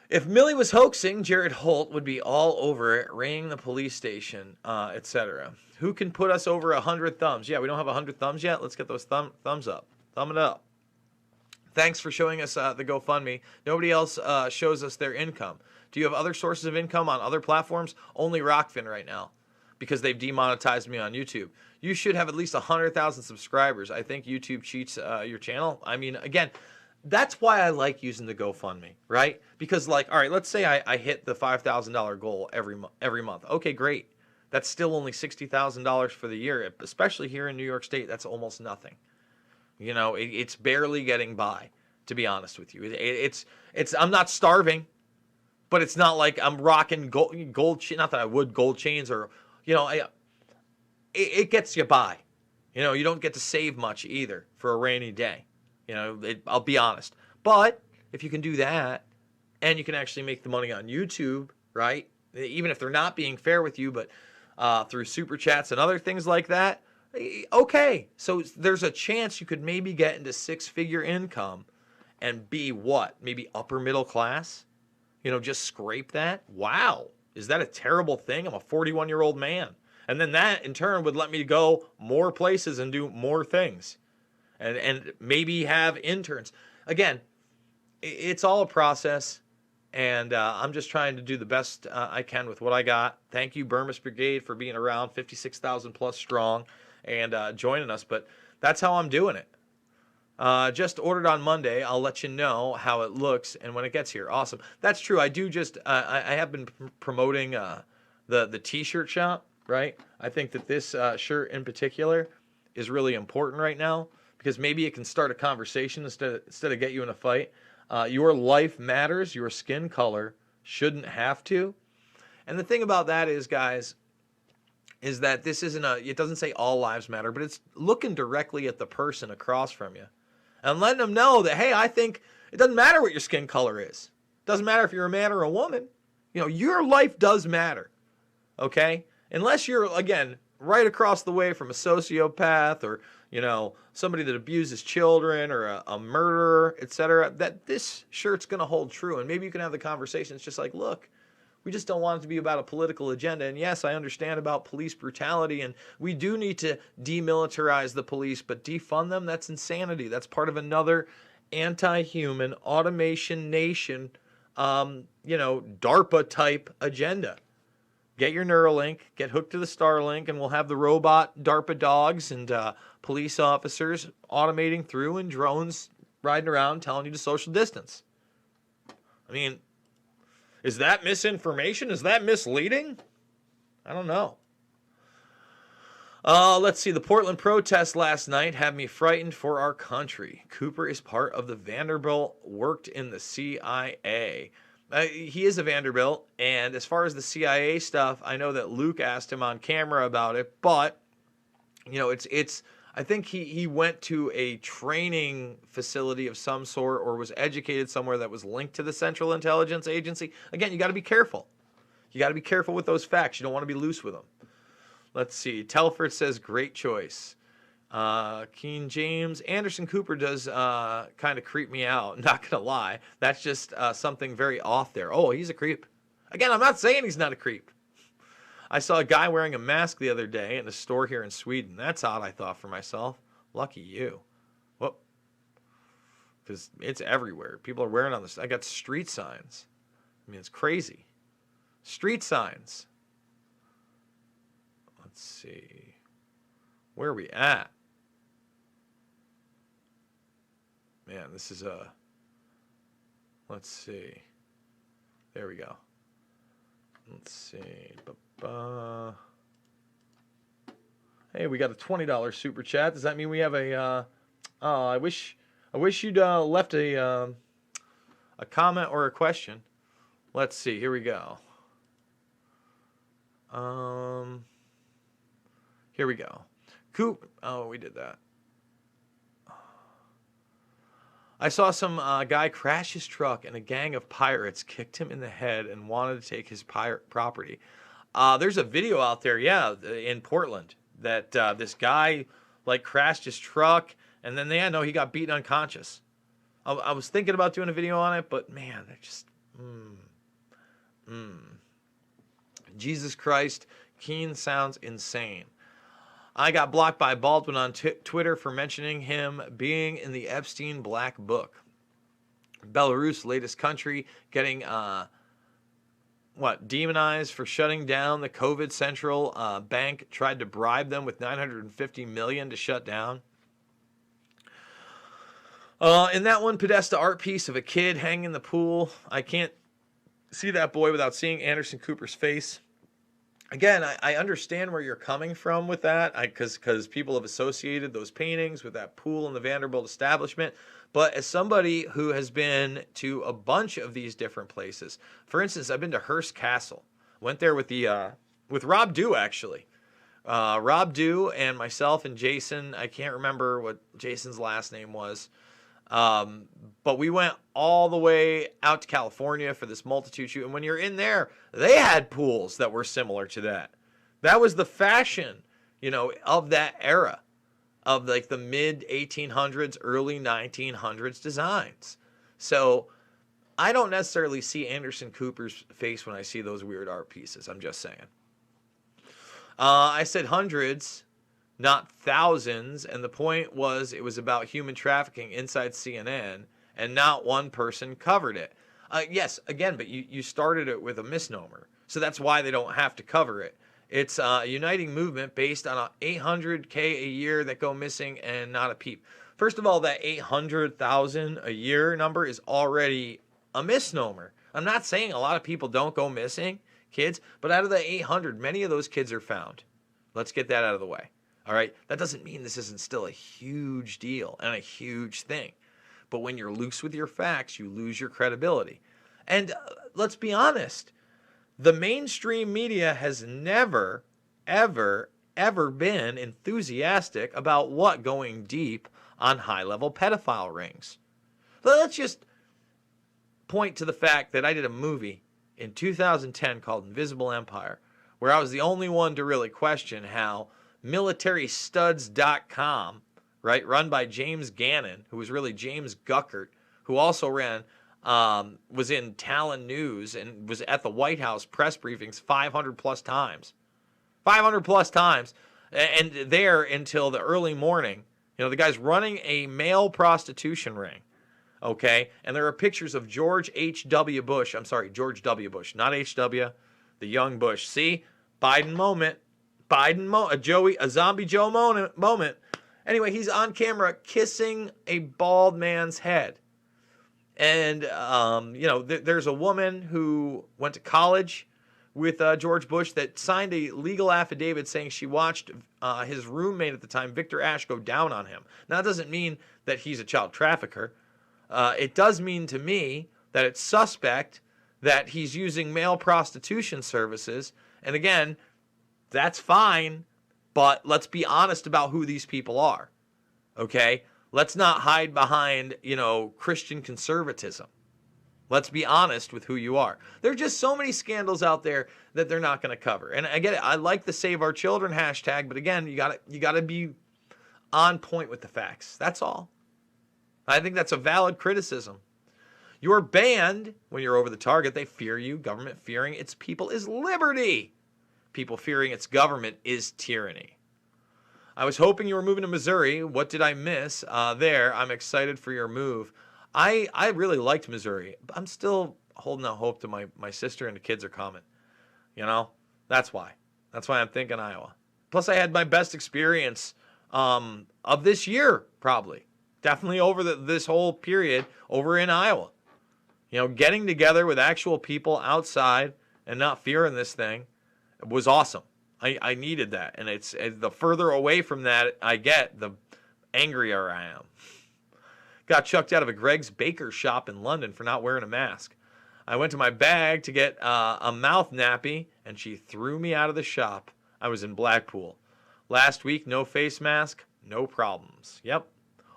If Millie was hoaxing, Jared Holt would be all over it, ringing the police station, etc. Who can put us over 100 thumbs? Yeah, we don't have 100 thumbs yet. Let's get those thumbs up. Thumb it up. Thanks for showing us the GoFundMe. Nobody else shows us their income. Do you have other sources of income on other platforms? Only Rockfin right now, because they've demonetized me on YouTube. You should have at least 100,000 subscribers. I think YouTube cheats your channel. I mean, again, that's why I like using the GoFundMe, right? Because, all right, let's say I hit the $5,000 goal every month. Okay, great. That's still only $60,000 for the year, especially here in New York State. That's almost nothing. It's barely getting by, to be honest with you. It's I'm not starving, but it's not like I'm rocking gold not that I would gold chains or, it gets you by. You don't get to save much either for a rainy day. I'll be honest. But if you can do that and you can actually make the money on YouTube, right? Even if they're not being fair with you, but through super chats and other things like that, okay. So there's a chance you could maybe get into six-figure income and be what? Maybe upper middle class? Just scrape that? Wow. Is that a terrible thing? I'm a 41-year-old man. And then that, in turn, would let me go more places and do more things. And maybe have interns. Again, it's all a process. And I'm just trying to do the best I can with what I got. Thank you, Burmis Brigade, for being around, 56,000 plus strong, and joining us. But that's how I'm doing it. Just ordered on Monday. I'll let you know how it looks and when it gets here. Awesome. That's true. I do just, I have been promoting the t-shirt shop, right? I think that this shirt in particular is really important right now because maybe it can start a conversation instead of get you in a fight. Your life matters. Your skin color shouldn't have to. And the thing about that is, guys, is that this isn't it doesn't say all lives matter, but it's looking directly at the person across from you and letting them know that, hey, I think it doesn't matter what your skin color is. It doesn't matter if you're a man or a woman. Your life does matter, okay? Unless you're, again, right across the way from a sociopath or, somebody that abuses children or a murderer, etc., that this shirt's going to hold true. And maybe you can have the conversation. It's just like, look, we just don't want it to be about a political agenda. And yes, I understand about police brutality, and we do need to demilitarize the police, but defund them, that's insanity. That's part of another anti-human automation nation, DARPA-type agenda. Get your Neuralink, get hooked to the Starlink, and we'll have the robot DARPA dogs and police officers automating through and drones riding around telling you to social distance. I mean, is that misinformation? Is that misleading? I don't know. Let's see. The Portland protests last night have me frightened for our country. Cooper is part of the Vanderbilt, worked in the CIA. He is a Vanderbilt, and as far as the CIA stuff, I know that Luke asked him on camera about it, but, it's I think he went to a training facility of some sort or was educated somewhere that was linked to the Central Intelligence Agency. Again, you got to be careful. You got to be careful with those facts. You don't want to be loose with them. Let's see. Telford says, great choice. Keen James. Anderson Cooper does kind of creep me out. Not going to lie. That's just something very off there. Oh, he's a creep. Again, I'm not saying he's not a creep. I saw a guy wearing a mask the other day in a store here in Sweden. That's odd, I thought for myself. Lucky you. Whoop. Because it's everywhere. People are wearing on this. I got street signs. I mean, it's crazy. Street signs. Let's see. Where are we at? Man, this is a... Let's see. There we go. Let's see. Hey, we got a $20 super chat. Does that mean we have a... I wish you'd left a comment or a question. Let's see. Here we go. Here we go. Coop. Oh, we did that. I saw some guy crash his truck and a gang of pirates kicked him in the head and wanted to take his pirate property. There's a video out there, yeah, in Portland that this guy like crashed his truck and then he got beaten unconscious. I was thinking about doing a video on it, but man, they're just Jesus Christ, Keen sounds insane. I got blocked by Baldwin on Twitter for mentioning him being in the Epstein Black Book. Belarus, latest country, getting demonized for shutting down the COVID central bank. Tried to bribe them with $950 million to shut down. In that one, Podesta art piece of a kid hanging in the pool. I can't see that boy without seeing Anderson Cooper's face. Again, I understand where you're coming from with that, because people have associated those paintings with that pool in the Vanderbilt establishment. But as somebody who has been to a bunch of these different places, for instance, I've been to Hearst Castle. Went there with with Rob Dew, actually. Rob Dew and myself and Jason. I can't remember what Jason's last name was. But we went all the way out to California for this multitude shoot. And when you're in there, they had pools that were similar to that. That was the fashion, of that era, of like the mid 1800s, early 1900s designs. So I don't necessarily see Anderson Cooper's face when I see those weird art pieces. I'm just saying. I said hundreds, not thousands, and the point was it was about human trafficking inside CNN, and not one person covered it. Yes, again, but you started it with a misnomer, so that's why they don't have to cover it. It's a uniting movement based on 800K a year that go missing and not a peep. First of all, that 800,000 a year number is already a misnomer. I'm not saying a lot of people don't go missing, kids, but out of the 800, many of those kids are found. Let's get that out of the way. All right, that doesn't mean this isn't still a huge deal and a huge thing. But when you're loose with your facts, you lose your credibility. And let's be honest, the mainstream media has never, ever, ever been enthusiastic about going deep on high-level pedophile rings. But let's just point to the fact that I did a movie in 2010 called Invisible Empire, where I was the only one to really question how militarystuds.com, right, run by James Gannon, who was really James Guckert, who also was in Talon News and was at the White House press briefings 500 plus times. 500 plus times. And there until the early morning. The guy's running a male prostitution ring. Okay? And there are pictures of George W. Bush, not H.W., the young Bush. See? Biden moment. A zombie Joe moment. Anyway, he's on camera kissing a bald man's head. And, there's a woman who went to college with George Bush that signed a legal affidavit saying she watched his roommate at the time, Victor Ashe, go down on him. Now, that doesn't mean that he's a child trafficker. It does mean to me that it's suspect that he's using male prostitution services. And again, that's fine, but let's be honest about who these people are, okay? Let's not hide behind, Christian conservatism. Let's be honest with who you are. There are just so many scandals out there that they're not going to cover. And I get it. I like the Save Our Children hashtag, but again, you got to be on point with the facts. That's all. I think that's a valid criticism. You're banned when you're over the target. They fear you. Government fearing its people is liberty. People fearing its government is tyranny. I was hoping you were moving to Missouri. What did I miss there? I'm excited for your move. I really liked Missouri. I'm still holding out hope that my sister and the kids are coming. You know, that's why. That's why I'm thinking Iowa. Plus, I had my best experience of this year, probably. Definitely over this whole period over in Iowa. You know, getting together with actual people outside and not fearing this thing was awesome. I needed that. And it's the further away from that I get, the angrier I am. Got chucked out of a Greg's Baker shop in London for not wearing a mask. I went to my bag to get a mouth nappy, and she threw me out of the shop. I was in Blackpool. Last week, no face mask, no problems. Yep.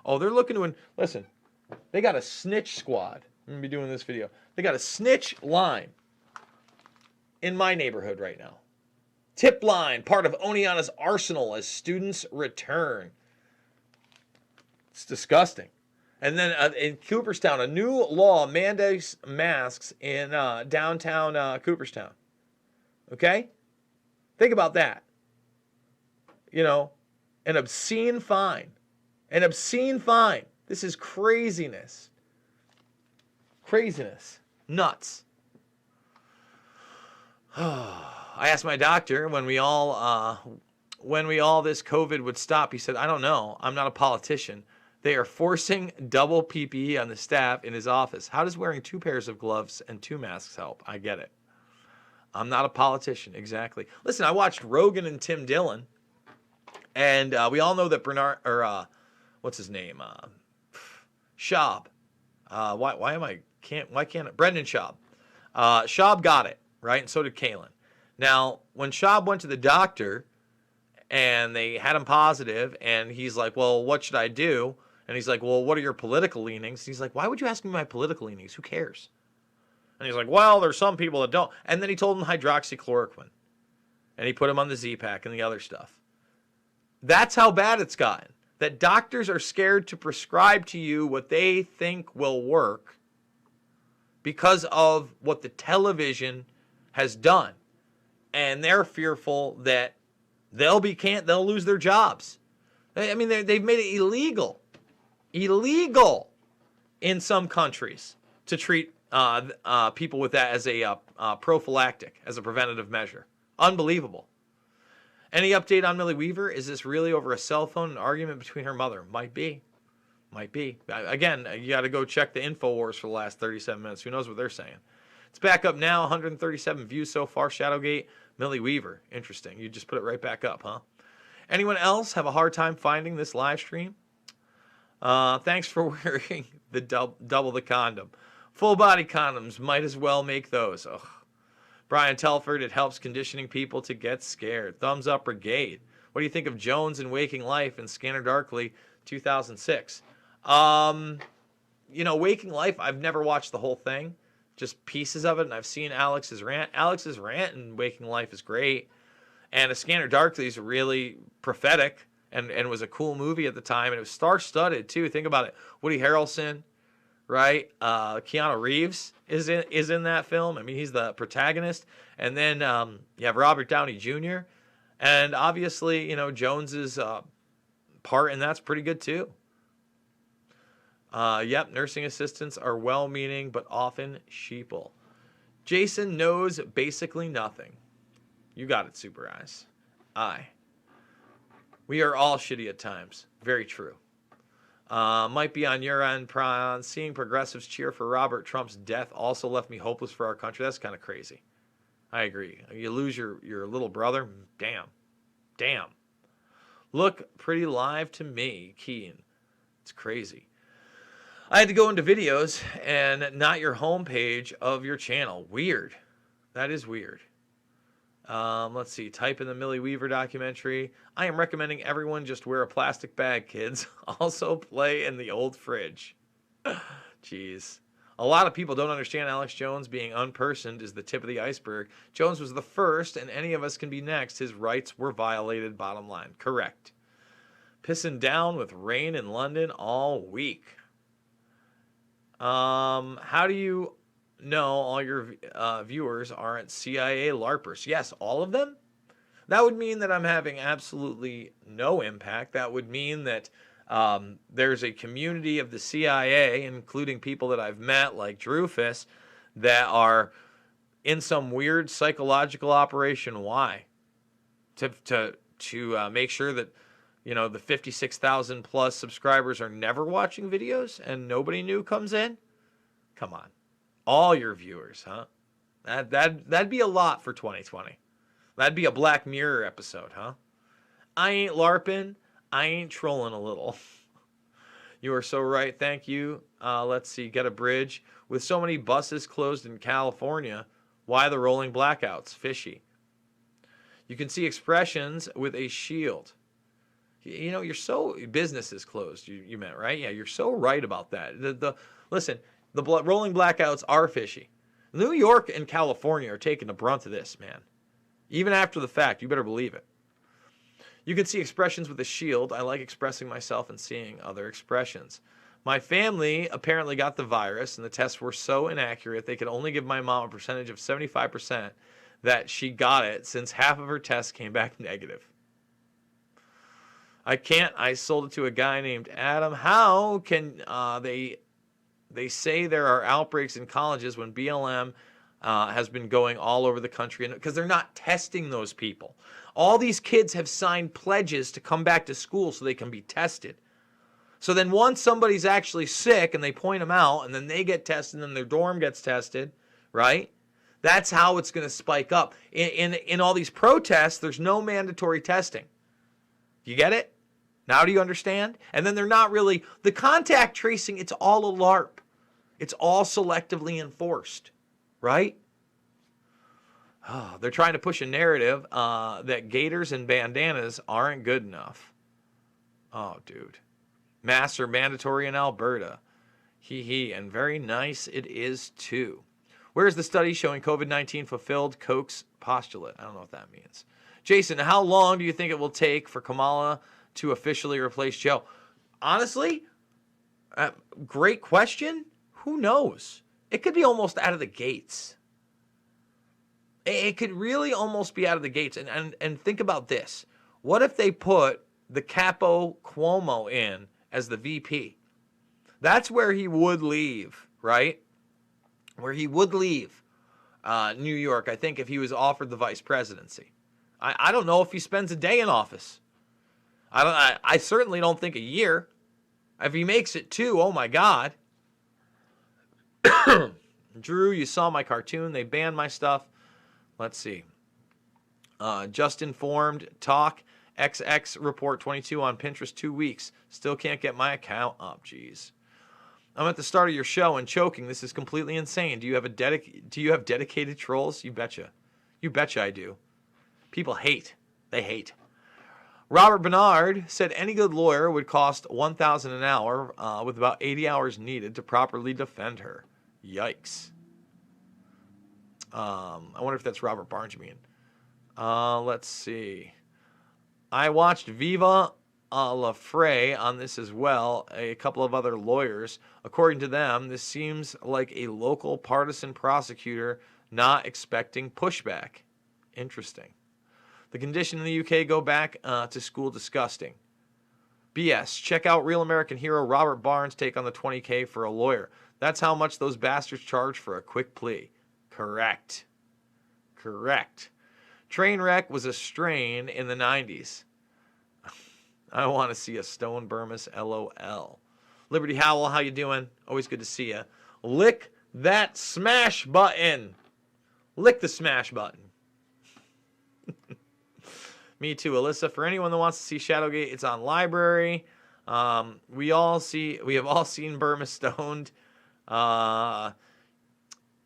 Oh, they're looking to... Listen, they got a snitch squad. I'm going to be doing this video. They got a snitch line in my neighborhood right now. Tip line, part of Oneonta's arsenal as students return. It's disgusting. And then in Cooperstown, a new law mandates masks in downtown Cooperstown. Okay? Think about that. You know, an obscene fine. An obscene fine. This is craziness. Craziness. Nuts. I asked my doctor when we all this COVID would stop. He said, I don't know. I'm not a politician. They are forcing double PPE on the staff in his office. How does wearing 2 pairs of gloves and 2 masks help? I get it. I'm not a politician. Exactly. Listen, I watched Rogan and Tim Dillon, and we all know that what's his name? Schaub. Why can't Brendan Schaub? Schaub got it, right? And so did Kalen. Now, when Schaub went to the doctor and they had him positive, and he's like, well, what should I do? And he's like, well, what are your political leanings? And he's like, why would you ask me my political leanings? Who cares? And he's like, well, there's some people that don't. And then he told him hydroxychloroquine. And he put him on the Z-Pack and the other stuff. That's how bad it's gotten. That doctors are scared to prescribe to you what they think will work because of what the television has done. And they're fearful that they'll lose their jobs. I mean, they've made it illegal in some countries to treat people with that as a prophylactic, as a preventative measure. Unbelievable. Any update on Millie Weaver? Is this really over a cell phone, an argument between her mother? Might be. Again, you got to go check the InfoWars for the last 37 minutes. Who knows what they're saying? It's back up now. 137 views so far. Shadowgate, Millie Weaver. Interesting. You just put it right back up, huh? Anyone else have a hard time finding this live stream? Thanks for wearing the double the condom. Full body condoms. Might as well make those. Ugh. Brian Telford, it helps conditioning people to get scared. Thumbs up brigade. What do you think of Jones in Waking Life and Scanner Darkly 2006? Waking Life, I've never watched the whole thing. Just pieces of it, and I've seen Alex's rant. Alex's rant in Waking Life is great. And A Scanner Darkly is really prophetic and was a cool movie at the time. And it was star-studded, too. Think about it. Woody Harrelson, right? Keanu Reeves is in that film. I mean, he's the protagonist. And then you have Robert Downey Jr. And obviously, Jones's part in that's pretty good, too. Yep, nursing assistants are well-meaning, but often sheeple. Jason knows basically nothing. You got it, Super Eyes. We are all shitty at times. Very true. Might be on your end, Prion. Seeing progressives cheer for Robert Trump's death also left me hopeless for our country. That's kind of crazy. I agree. You lose your little brother? Damn. Look pretty live to me, Keen. It's crazy. I had to go into videos and not your homepage of your channel. Weird. That is weird. Let's see. Type in the Millie Weaver documentary. I am recommending everyone just wear a plastic bag, kids. Also play in the old fridge. Jeez. A lot of people don't understand Alex Jones being unpersoned is the tip of the iceberg. Jones was the first, and any of us can be next. His rights were violated, bottom line. Correct. Pissing down with rain in London all week. How do you know all your viewers aren't CIA LARPers? Yes, all of them? That would mean that I'm having absolutely no impact. That would mean that there's a community of the CIA, including people that I've met, like Drufus, that are in some weird psychological operation. Why? To make sure that, you know, the 56,000 plus subscribers are never watching videos and nobody new comes in? Come on. All your viewers, huh? That'd be a lot for 2020. That'd be a Black Mirror episode, huh? I ain't LARPing. I ain't trolling a little. You are so right. Thank you. Let's see. Get a bridge. With so many buses closed in California, why the rolling blackouts? Fishy. You can see expressions with a shield. You know, you're so... Business is closed, you meant, right? Yeah, you're so right about that. Listen, the rolling blackouts are fishy. New York and California are taking the brunt of this, man. Even after the fact, you better believe it. You can see expressions with a shield. I like expressing myself and seeing other expressions. My family apparently got the virus, and the tests were so inaccurate they could only give my mom a percentage of 75% that she got it, since half of her tests came back negative. I sold it to a guy named Adam. How can they say there are outbreaks in colleges when BLM has been going all over the country? Because they're not testing those people. All these kids have signed pledges to come back to school so they can be tested. So then once somebody's actually sick and they point them out and then they get tested and then their dorm gets tested, right? That's how it's going to spike up. In all these protests, there's no mandatory testing. You get it? Now do you understand? And then they're not really... The contact tracing, it's all a LARP. It's all selectively enforced, right? Oh, they're trying to push a narrative that gaiters and bandanas aren't good enough. Oh, dude. Masks are mandatory in Alberta. And very nice it is, too. Where's the study showing COVID-19 fulfilled Koch's postulate? I don't know what that means. Jason, how long do you think it will take for Kamala to officially replace Joe? Honestly, great question. Who knows? It could be almost out of the gates. It could really almost be out of the gates. And think about this. What if they put the Capo Cuomo in as the VP? That's where he would leave, right? Where he would leave New York, I think, if he was offered the vice presidency. I don't know if he spends a day in office. I certainly don't think a year. If he makes it 2, oh my God. Drew, you saw my cartoon. They banned my stuff. Let's see. Just informed. Talk. XX report 22 on Pinterest 2 weeks. Still can't get my account up. Jeez. I'm at the start of your show and choking. This is completely insane. Do you have dedicated trolls? You betcha. You betcha I do. People hate. They hate. Robert Bernard said any good lawyer would cost $1,000 an hour with about 80 hours needed to properly defend her. Yikes. I wonder if that's Robert Barnes, you mean. Let's see. I watched Viva La Fray on this as well. A couple of other lawyers. According to them, this seems like a local partisan prosecutor not expecting pushback. Interesting. The condition in the UK, go back to school, disgusting. BS. Check out Real American Hero Robert Barnes' take on the $20K for a lawyer. That's how much those bastards charge for a quick plea. Correct. Correct. Trainwreck was a strain in the 90s. I want to see a Stone Burmis LOL. Liberty Howell, how you doing? Always good to see you. Lick that smash button. Lick the smash button. Me too, Alyssa. For anyone that wants to see Shadowgate, it's on Library. We have all seen Burma Stoned.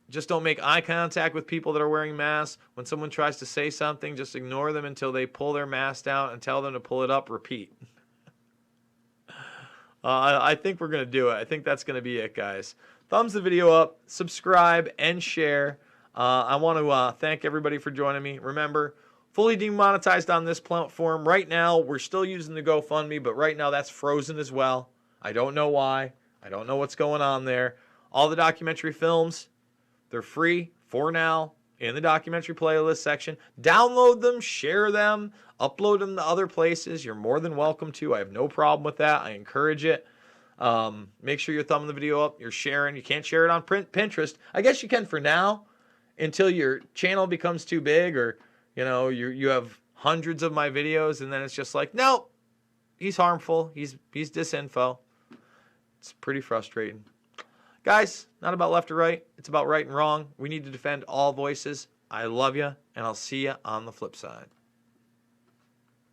Just don't make eye contact with people that are wearing masks. When someone tries to say something, just ignore them until they pull their mask down and tell them to pull it up. Repeat. I think we're going to do it. I think that's going to be it, guys. Thumbs the video up, subscribe, and share. I want to thank everybody for joining me. Remember, fully demonetized on this platform. Right now, we're still using the GoFundMe, but right now that's frozen as well. I don't know why. I don't know what's going on there. All the documentary films, they're free for now in the documentary playlist section. Download them, share them, upload them to other places. You're more than welcome to. I have no problem with that. I encourage it. Make sure you're thumbing the video up. You're sharing. You can't share it on Pinterest. I guess you can for now until your channel becomes too big, or you have hundreds of my videos, and then it's just like, no, he's harmful. He's disinfo. It's pretty frustrating. Guys, not about left or right. It's about right and wrong. We need to defend all voices. I love you, and I'll see you on the flip side.